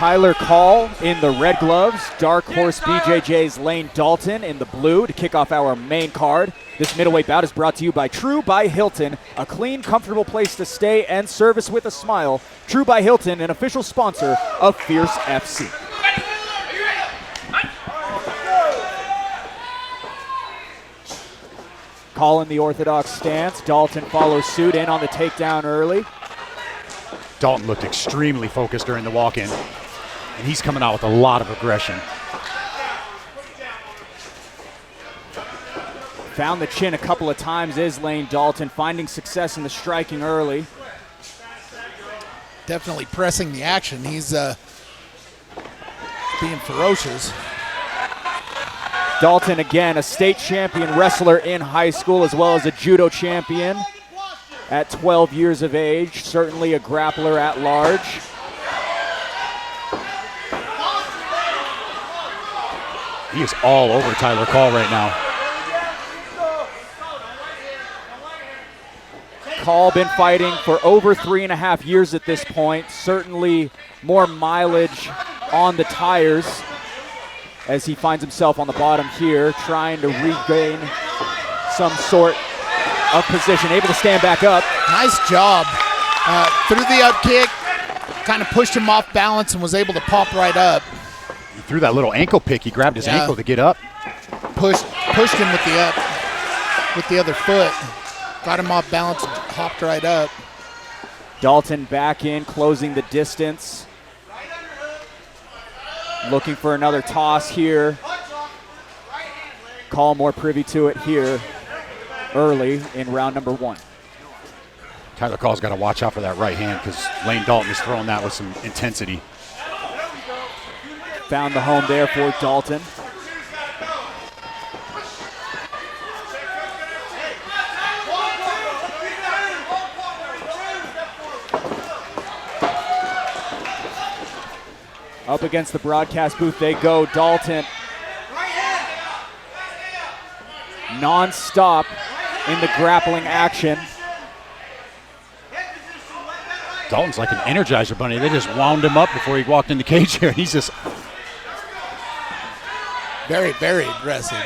Tyler Call in the red gloves, Dark Horse BJJ's Layne Dalton in the blue to kick off our main card. This middleweight bout is brought to you by True by Hilton, a clean, comfortable place to stay and service with a smile. True by Hilton, an official sponsor of Fierce FC. Call in the orthodox stance. Dalton follows suit in on the takedown early. Dalton looked extremely focused during the walk-in, and he's coming out with a lot of aggression. Found the chin a couple of times is Layne Dalton, finding success in the striking early. Definitely pressing the action. He's being ferocious. Dalton, again, a state champion wrestler in high school as well as a judo champion at 12 years of age. Certainly a grappler at large. He is all over Tyler Call right now. Call been fighting for over 3.5 years at this point. Certainly more mileage on the tires as he finds himself on the bottom here, trying to regain some sort of position, able to stand back up. Nice job. Threw the up kick, kind of pushed him off balance and was able to pop right up. He threw that little ankle pick. He grabbed his ankle to get up. Pushed him with the other foot. Got him off balance and hopped right up. Dalton back in, closing the distance. Looking for another toss here. Call more privy to it here early in round number 1. Tyler Call's got to watch out for that right hand because Layne Dalton is throwing that with some intensity. Found the home there for Dalton. Up against the broadcast booth they go. Dalton non-stop in the grappling action. Dalton's like an Energizer bunny. They just wound him up before he walked in the cage here. He's just very, very aggressive.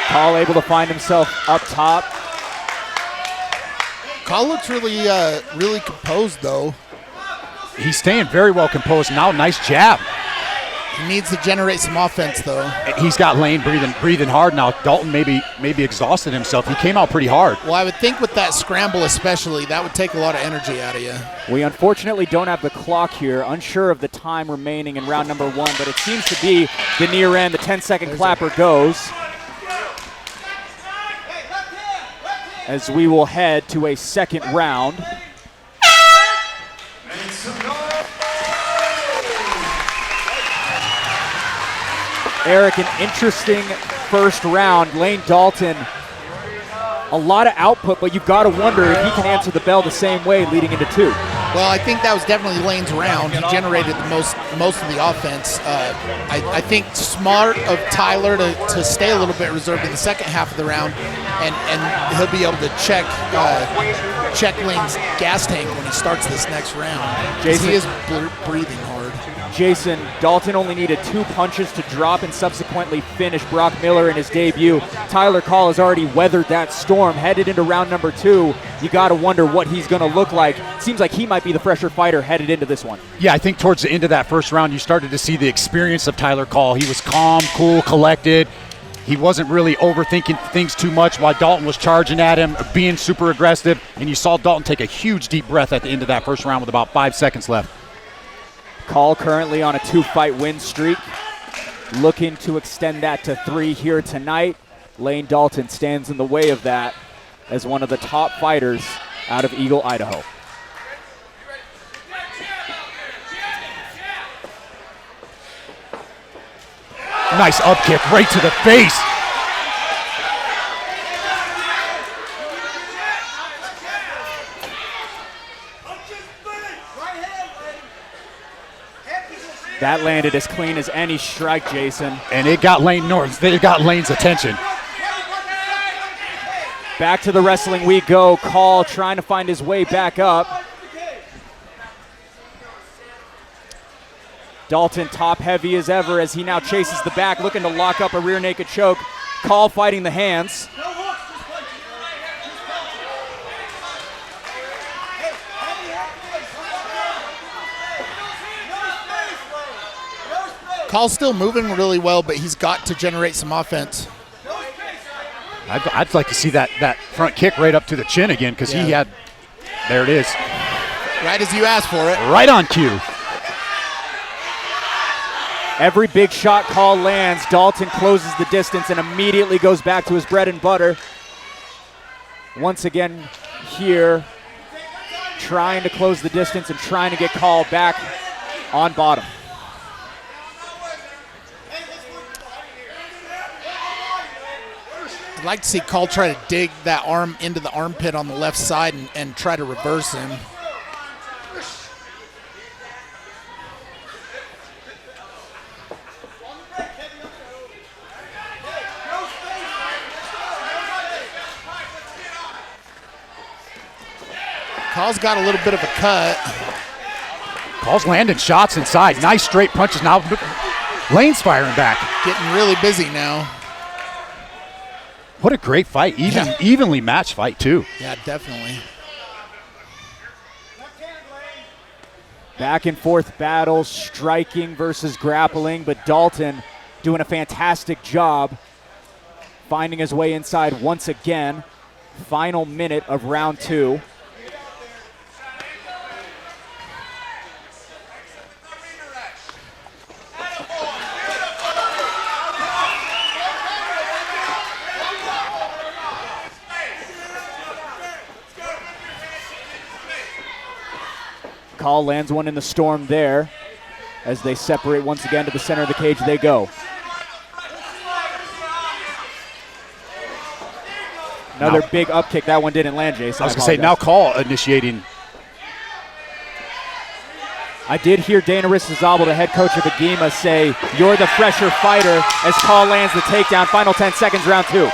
Call able to find himself up top. Call looks really, really composed though. He's staying very well composed. Now, nice jab. He needs to generate some offense though. He's got Layne breathing hard now. Dalton maybe exhausted himself. He came out pretty hard. Well, I would think with that scramble especially, that would take a lot of energy out of you. We unfortunately don't have the clock here. Unsure of the time remaining in round number 1, but it seems to be the near end. The 10-second clapper goes. As we will head to a second round. Eric, an interesting first round. Layne Dalton, a lot of output, but you've got to wonder if he can answer the bell the same way leading into 2. Well, I think that was definitely Layne's round. He generated the most of the offense. I think smart of Tyler to stay a little bit reserved in the second half of the round, and he'll be able to check Layne's gas tank when he starts this next round. Jason, he is breathing hard. Jason, Dalton only needed 2 punches to drop and subsequently finish Brock Miller in his debut. Tyler Call has already weathered that storm. Headed into round number 2, you got to wonder what he's going to look like. Seems like he might be the fresher fighter headed into this one. Yeah, I think towards the end of that first round, you started to see the experience of Tyler Call. He was calm, cool, collected. He wasn't really overthinking things too much while Dalton was charging at him, being super aggressive, and you saw Dalton take a huge deep breath at the end of that first round with about 5 seconds left. Call currently on a 2-fight win streak, looking to extend that to 3 here tonight. Layne Dalton stands in the way of that as one of the top fighters out of Eagle, Idaho. Nice up kick right to the face. That landed as clean as any strike, Jason. And it got Layne's attention. Back to the wrestling we go. Call trying to find his way back up. Dalton top heavy as ever as he now chases the back, looking to lock up a rear naked choke. Call fighting the hands. Call's still moving really well, but he's got to generate some offense. I'd like to see that front kick right up to the chin again because he had, there it is. Right as you asked for it. Right on cue. Every big shot Call lands, Dalton closes the distance and immediately goes back to his bread and butter. Once again here, trying to close the distance and trying to get Call back on bottom. I'd like to see Call try to dig that arm into the armpit on the left side and try to reverse him. Call's got a little bit of a cut. Call's landing shots inside. Nice straight punches now. Layne's firing back. Getting really busy now. What a great fight. Evenly matched fight, too. Yeah, definitely. Back and forth battle, striking versus grappling, but Dalton doing a fantastic job finding his way inside once again. Final minute of round 2. Call lands one in the storm there as they separate once again to the center of the cage they go. Another big up kick. That one didn't land, Jason. I was going to say, now Call initiating. I did hear Dana Ristazabal, the head coach of Agima, say, "You're the fresher fighter," as Call lands the takedown. Final 10 seconds, round 2.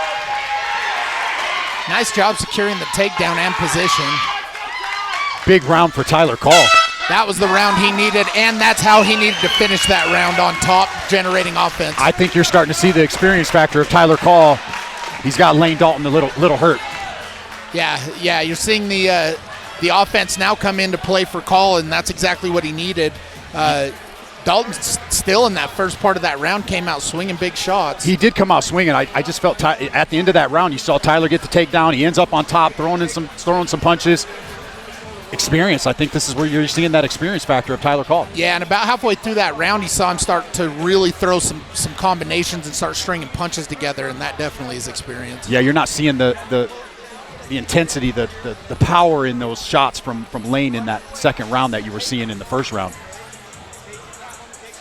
Nice job securing the takedown and position. Big round for Tyler Call. That was the round he needed, and that's how he needed to finish that round on top, generating offense. I think you're starting to see the experience factor of Tyler Call. He's got Layne Dalton a little hurt. Yeah, you're seeing the offense now come into play for Call, and that's exactly what he needed. Dalton still in that first part of that round came out swinging big shots. He did come out swinging. I just felt at the end of that round, you saw Tyler get the takedown. He ends up on top, throwing some punches. Experience. I think this is where you're seeing that experience factor of Tyler Call. Yeah, and about halfway through that round, you saw him start to really throw some combinations and start stringing punches together, and that definitely is experience. Yeah, you're not seeing the intensity, the power in those shots from Layne in that second round that you were seeing in the first round.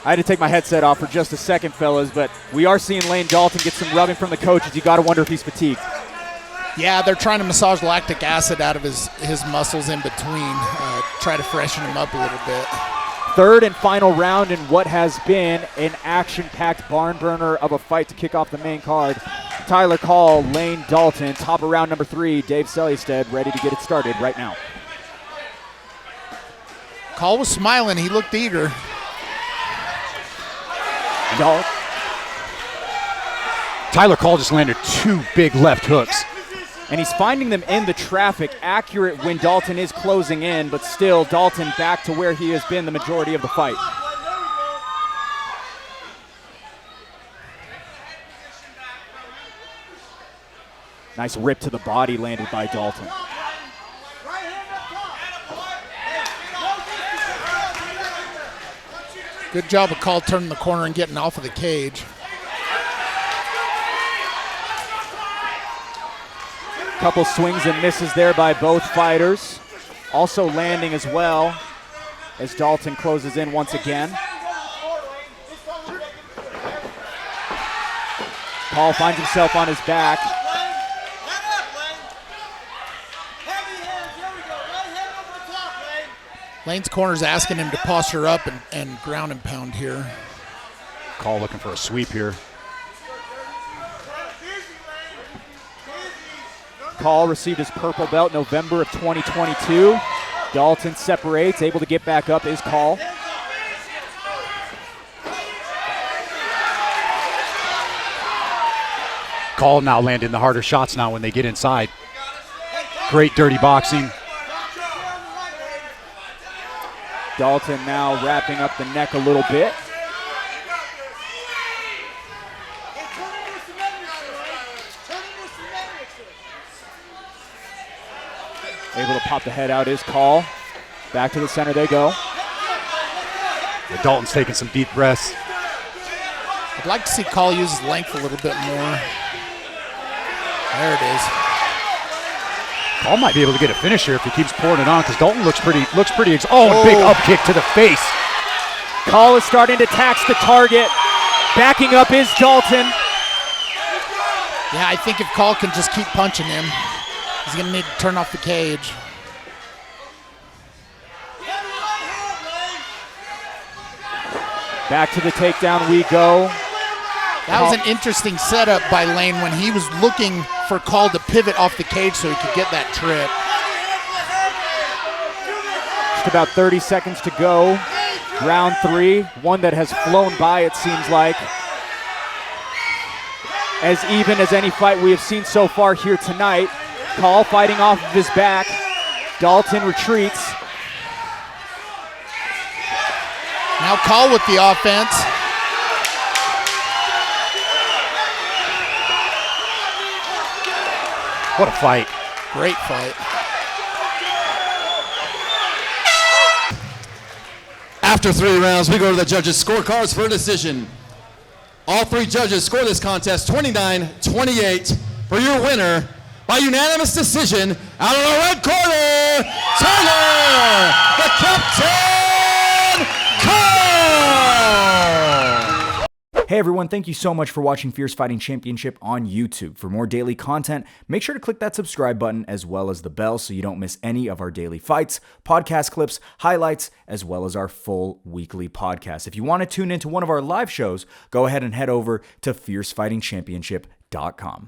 I had to take my headset off for just a second, fellas, but we are seeing Layne Dalton get some rubbing from the coaches. You got to wonder if he's fatigued. Yeah, they're trying to massage lactic acid out of his muscles in between, try to freshen him up a little bit. Third and final round in what has been an action-packed barn burner of a fight to kick off the main card. Tyler Call, Layne Dalton, top of round number 3. Dave Selliestead ready to get it started right now. Call was smiling. He looked eager. Tyler Call just landed 2 big left hooks. And he's finding them in the traffic, accurate when Dalton is closing in, but still Dalton back to where he has been the majority of the fight. Nice rip to the body landed by Dalton. Good job of Call turning the corner and getting off of the cage. Couple swings and misses there by both fighters. Also landing as well as Dalton closes in once again. Call finds himself on his back. Layne's corner's asking him to posture up and ground and pound here. Call looking for a sweep here. Call received his purple belt November of 2022. Dalton separates, able to get back up is Call. Call now landing the harder shots now when they get inside. Great dirty boxing. Dalton now wrapping up the neck a little bit. Able to pop the head out is Call. Back to the center they go. Dalton's taking some deep breaths. I'd like to see Call use his length a little bit more. There it is. Call might be able to get a finish here if he keeps pouring it on because Dalton looks pretty. Oh, big up kick to the face. Call is starting to tax the target. Backing up is Dalton. Yeah, I think if Call can just keep punching him, he's going to need to turn off the cage. Back to the takedown we go. That was an interesting setup by Layne when he was looking for Call to pivot off the cage so he could get that trip. Just about 30 seconds to go. Round 3, one that has flown by, it seems like. As even as any fight we have seen so far here tonight. Call fighting off of his back. Dalton retreats. Now Call with the offense. What a fight. Great fight. After 3 rounds, we go to the judges' scorecards for a decision. All 3 judges score this contest 29-28 for your winner by unanimous decision out of the red corner, Tyler, the Captain Cole! Hey everyone, thank you so much for watching Fierce Fighting Championship on YouTube. For more daily content, make sure to click that subscribe button as well as the bell so you don't miss any of our daily fights, podcast clips, highlights, as well as our full weekly podcast. If you want to tune into one of our live shows, go ahead and head over to fiercefightingchampionship.com.